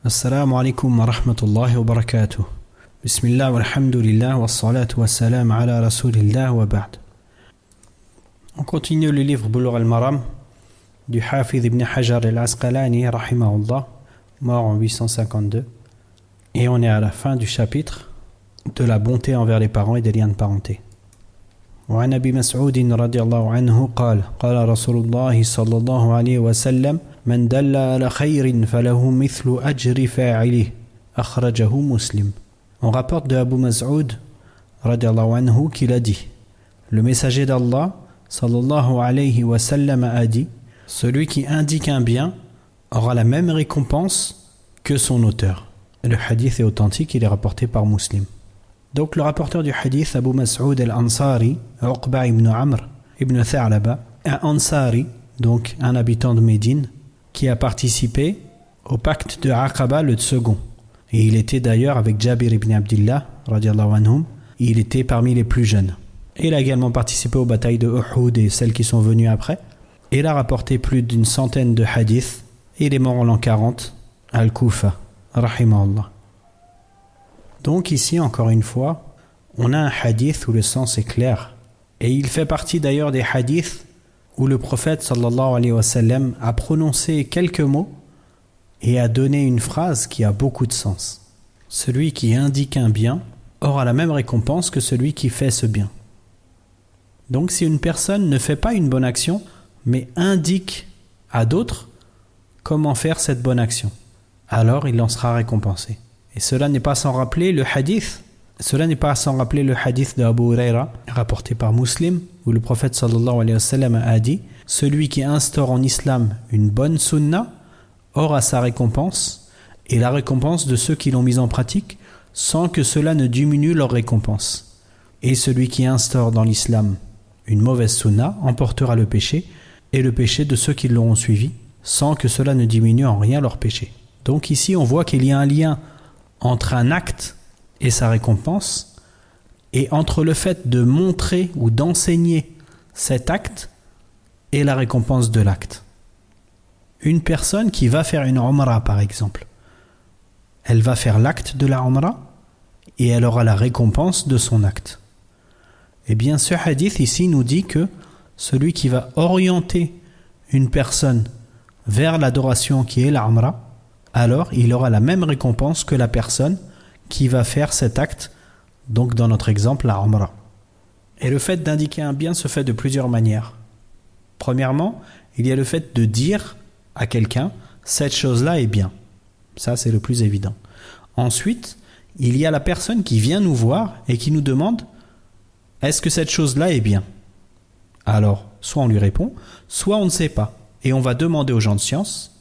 Assalamu alaikum wa rahmatullahi wa barakatuh. Bismillah walhamdulillah wa salatu wa salam ala rasulillah wa ba'd. On continue le livre Bulugh al-Maram du Hafiz ibn Hajar al-Asqalani rahimahullah, mort en 852. Et on est à la fin du chapitre de la bonté envers les parents et des liens de parenté. وعن أبي مسعود رضي الله عنه قال قال رسول الله صلى الله عليه وسلم من دل على خير فله مثل أجر فاعله أخرجه مسلم. On rapporte de Abu Mas'ud radiallahu anhu qu'il a dit: le messager d'Allah sallallahu alayhi wa sallam a dit: celui qui indique un bien aura la même récompense que son auteur. Le hadith est authentique, il est rapporté par Muslim. Donc le rapporteur du hadith, Abu Mas'ud al-Ansari, Uqba ibn Amr ibn Tha'laba, un Ansari, donc un habitant de Médine, qui a participé au pacte de Aqaba, le second. Et il était d'ailleurs avec Jabir ibn Abdillah, radiallahu anhum, il était parmi les plus jeunes. Et il a également participé aux batailles de Uhud et celles qui sont venues après. Et il a rapporté plus d'une centaine de hadiths, et il est mort en l'an 40, à Al-Kufa, rahimahullah. Donc ici, encore une fois, on a un hadith où le sens est clair. Et il fait partie d'ailleurs des hadiths où le prophète sallallahu alayhi wa sallam a prononcé quelques mots et a donné une phrase qui a beaucoup de sens. Celui qui indique un bien aura la même récompense que celui qui fait ce bien. Donc si une personne ne fait pas une bonne action, mais indique à d'autres comment faire cette bonne action, alors il en sera récompensé. Et cela n'est pas sans rappeler le hadith. Cela n'est pas sans rappeler le hadith d'Abu Huraira, rapporté par Muslim, où le prophète sallallahu alayhi wa sallam a dit: celui qui instaure en islam une bonne sunna aura sa récompense et la récompense de ceux qui l'ont mise en pratique, sans que cela ne diminue leur récompense. Et celui qui instaure dans l'islam une mauvaise sunna emportera le péché et le péché de ceux qui l'auront suivi, sans que cela ne diminue en rien leur péché. Donc ici, on voit qu'il y a un lien entre un acte et sa récompense, et entre le fait de montrer ou d'enseigner cet acte et la récompense de l'acte. Une personne qui va faire une umrah par exemple, elle va faire l'acte de la umrah et elle aura la récompense de son acte. Eh bien ce hadith ici nous dit que celui qui va orienter une personne vers l'adoration qui est la umrah, alors il aura la même récompense que la personne qui va faire cet acte, donc dans notre exemple la umrah. Et le fait d'indiquer un bien se fait de plusieurs manières. Premièrement, il y a le fait de dire à quelqu'un cette chose-là est bien. Ça c'est le plus évident. Ensuite, il y a la personne qui vient nous voir et qui nous demande: est-ce que cette chose-là est bien? Alors, soit on lui répond, soit on ne sait pas. Et on va demander aux gens de science,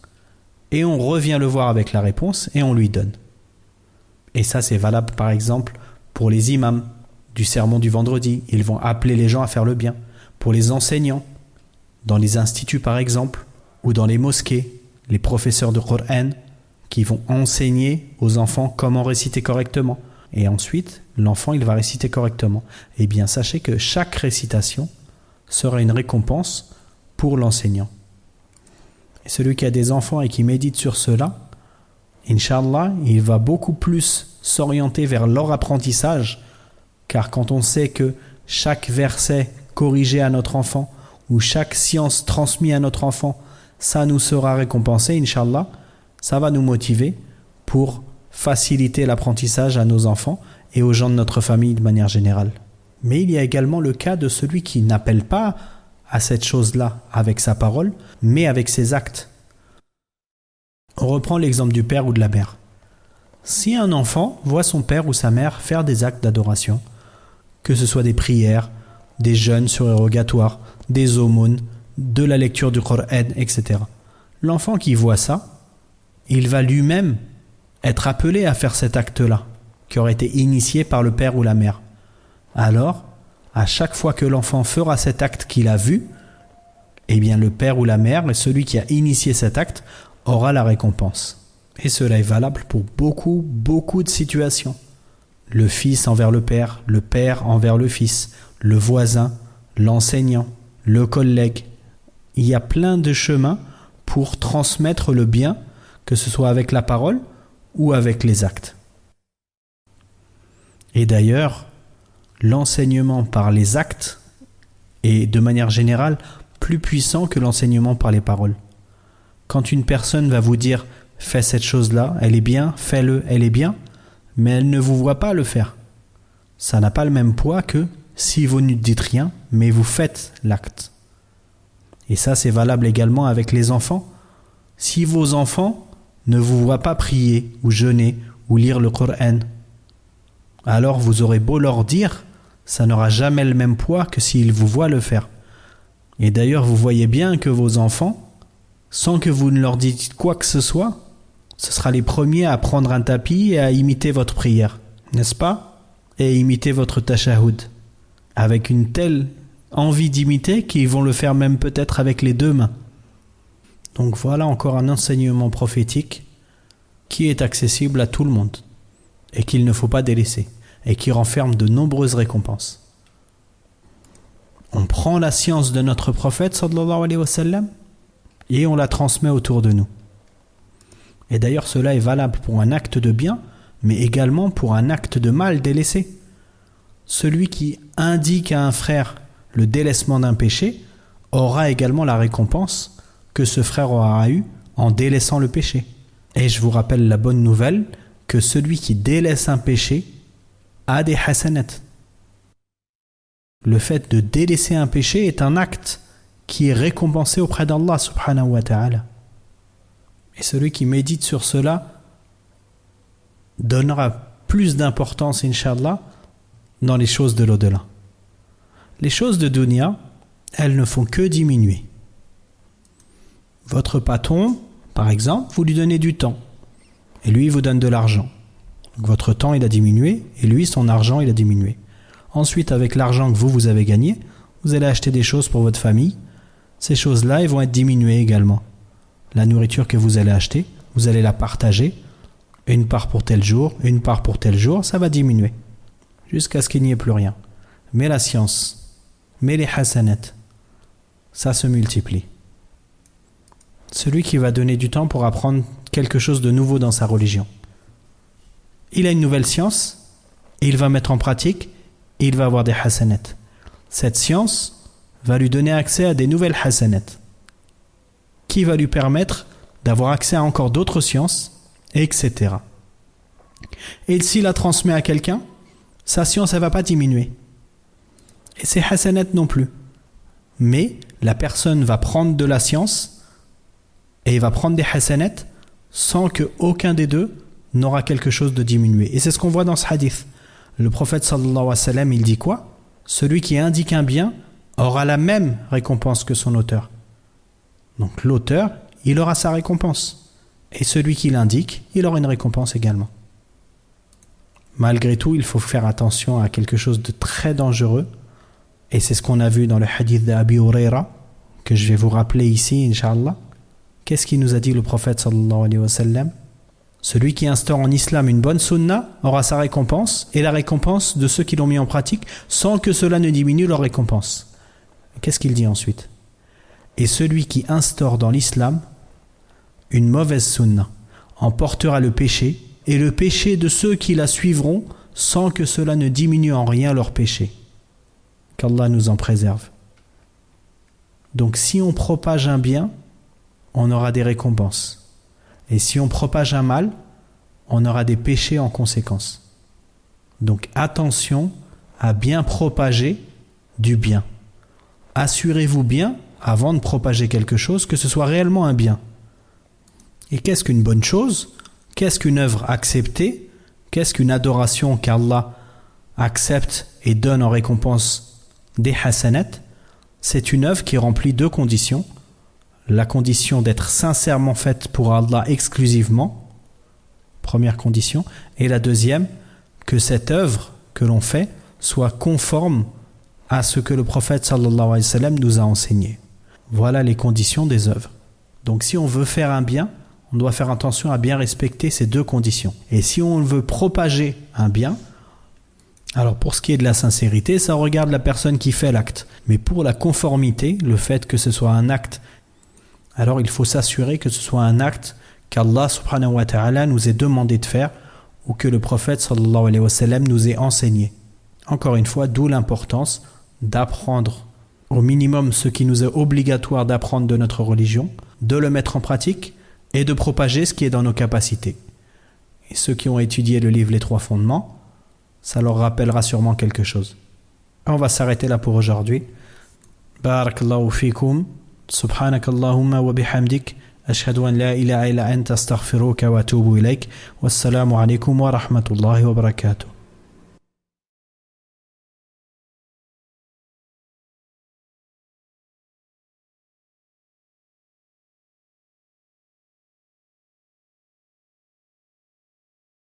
et on revient le voir avec la réponse et on lui donne. Et ça c'est valable par exemple pour les imams du sermon du vendredi, ils vont appeler les gens à faire le bien. Pour les enseignants, dans les instituts par exemple, ou dans les mosquées, les professeurs de Coran qui vont enseigner aux enfants comment réciter correctement. Et ensuite, l'enfant il va réciter correctement. Eh bien sachez que chaque récitation sera une récompense pour l'enseignant. Et celui qui a des enfants et qui médite sur cela, Inch'Allah, il va beaucoup plus s'orienter vers leur apprentissage, car quand on sait que chaque verset corrigé à notre enfant ou chaque science transmise à notre enfant, ça nous sera récompensé, Inch'Allah, ça va nous motiver pour faciliter l'apprentissage à nos enfants et aux gens de notre famille de manière générale. Mais il y a également le cas de celui qui n'appelle pas à cette chose-là avec sa parole, mais avec ses actes. On reprend l'exemple du père ou de la mère. Si un enfant voit son père ou sa mère faire des actes d'adoration, que ce soit des prières, des jeûnes surérogatoires, des aumônes, de la lecture du Coran, etc. L'enfant qui voit ça, il va lui-même être appelé à faire cet acte-là, qui aurait été initié par le père ou la mère. Alors, à chaque fois que l'enfant fera cet acte qu'il a vu, eh bien le père ou la mère, celui qui a initié cet acte, aura la récompense. Et cela est valable pour beaucoup de situations. Le fils envers le père envers le fils, le voisin, l'enseignant, le collègue. Il y a plein de chemins pour transmettre le bien, que ce soit avec la parole ou avec les actes. Et d'ailleurs, l'enseignement par les actes est de manière générale plus puissant que l'enseignement par les paroles. Quand une personne va vous dire « fais cette chose-là, elle est bien, fais-le, elle est bien », mais elle ne vous voit pas le faire. Ça n'a pas le même poids que si vous ne dites rien, mais vous faites l'acte. Et ça, c'est valable également avec les enfants. Si vos enfants ne vous voient pas prier ou jeûner ou lire le Coran, alors vous aurez beau leur dire, ça n'aura jamais le même poids que s'ils vous voient le faire. Et d'ailleurs, vous voyez bien que vos enfants, sans que vous ne leur dites quoi que ce soit, ce sera les premiers à prendre un tapis et à imiter votre prière, n'est-ce pas? Et imiter votre tashahhud, avec une telle envie d'imiter qu'ils vont le faire même peut-être avec les deux mains. Donc voilà encore un enseignement prophétique qui est accessible à tout le monde et qu'il ne faut pas délaisser et qui renferme de nombreuses récompenses. On prend la science de notre prophète sallallahu alayhi wa sallam et on la transmet autour de nous. Et d'ailleurs cela est valable pour un acte de bien, mais également pour un acte de mal délaissé. Celui qui indique à un frère le délaissement d'un péché aura également la récompense que ce frère aura eu en délaissant le péché. Et je vous rappelle la bonne nouvelle que celui qui délaisse un péché a des hasanat. Le fait de délaisser un péché est un acte qui est récompensé auprès d'Allah subhanahu wa ta'ala. Et celui qui médite sur cela donnera plus d'importance, Inch'Allah, dans les choses de l'au-delà. Les choses de dunya, elles ne font que diminuer. Votre patron, par exemple, vous lui donnez du temps et lui, il vous donne de l'argent. Donc votre temps, il a diminué et lui, son argent, il a diminué. Ensuite, avec l'argent que vous avez gagné, vous allez acheter des choses pour votre famille. Ces choses-là, elles vont être diminuées également. La nourriture que vous allez acheter, vous allez la partager. Une part pour tel jour, une part pour tel jour, ça va diminuer. Jusqu'à ce qu'il n'y ait plus rien. Mais la science, mais les hasanat, ça se multiplie. Celui qui va donner du temps pour apprendre quelque chose de nouveau dans sa religion. Il a une nouvelle science, et il va mettre en pratique, et il va avoir des hasanat. Cette science va lui donner accès à des nouvelles hasanat, qui va lui permettre d'avoir accès à encore d'autres sciences, etc. Et s'il la transmet à quelqu'un, sa science, elle ne va pas diminuer. Et ses hasanat non plus. Mais la personne va prendre de la science et il va prendre des hasanat sans qu'aucun des deux n'aura quelque chose de diminué. Et c'est ce qu'on voit dans ce hadith. Le prophète sallallahu alayhi wa sallam, il dit quoi? Celui qui indique un bien aura la même récompense que son auteur. Donc l'auteur, il aura sa récompense. Et celui qui l'indique, il aura une récompense également. Malgré tout, il faut faire attention à quelque chose de très dangereux. Et c'est ce qu'on a vu dans le hadith d'Abi Huraira, que je vais vous rappeler ici, Inch'Allah. Qu'est-ce qu'il nous a dit le prophète sallallahu alayhi wa sallam? Celui qui instaure en islam une bonne sunna aura sa récompense et la récompense de ceux qui l'ont mis en pratique sans que cela ne diminue leur récompense. Qu'est-ce qu'il dit ensuite? Et celui qui instaure dans l'islam une mauvaise sunna emportera le péché et le péché de ceux qui la suivront sans que cela ne diminue en rien leur péché. Qu'Allah nous en préserve. Donc si on propage un bien, on aura des récompenses. Et si on propage un mal, on aura des péchés en conséquence. Donc attention à bien propager du bien. Assurez-vous bien, avant de propager quelque chose, que ce soit réellement un bien. Et qu'est-ce qu'une bonne chose? Qu'est-ce qu'une œuvre acceptée? Qu'est-ce qu'une adoration qu'Allah accepte et donne en récompense des hasanat? C'est une œuvre qui remplit deux conditions. La condition d'être sincèrement faite pour Allah exclusivement, première condition, et la deuxième, que cette œuvre que l'on fait soit conforme à ce que le prophète sallallahu alayhi wa sallam nous a enseigné. Voilà les conditions des œuvres. Donc si on veut faire un bien, on doit faire attention à bien respecter ces deux conditions. Et si on veut propager un bien, alors pour ce qui est de la sincérité, ça regarde la personne qui fait l'acte. Mais pour la conformité, le fait que ce soit un acte, alors il faut s'assurer que ce soit un acte qu'Allah subhanahu wa ta'ala nous ait demandé de faire ou que le prophète sallallahu alayhi wa sallam nous ait enseigné. Encore une fois, d'où l'importance d'apprendre au minimum ce qui nous est obligatoire d'apprendre de notre religion, de le mettre en pratique et de propager ce qui est dans nos capacités. Et ceux qui ont étudié le livre Les Trois Fondements, ça leur rappellera sûrement quelque chose. On va s'arrêter là pour aujourd'hui. Barakallahu fikum. Subhanakallahumma wa bihamdik. Ashhadu an la ilaha illa anta astaghfiruka wa atubu ilayk. Wassalamu alaykum wa rahmatullahi wa barakatuh.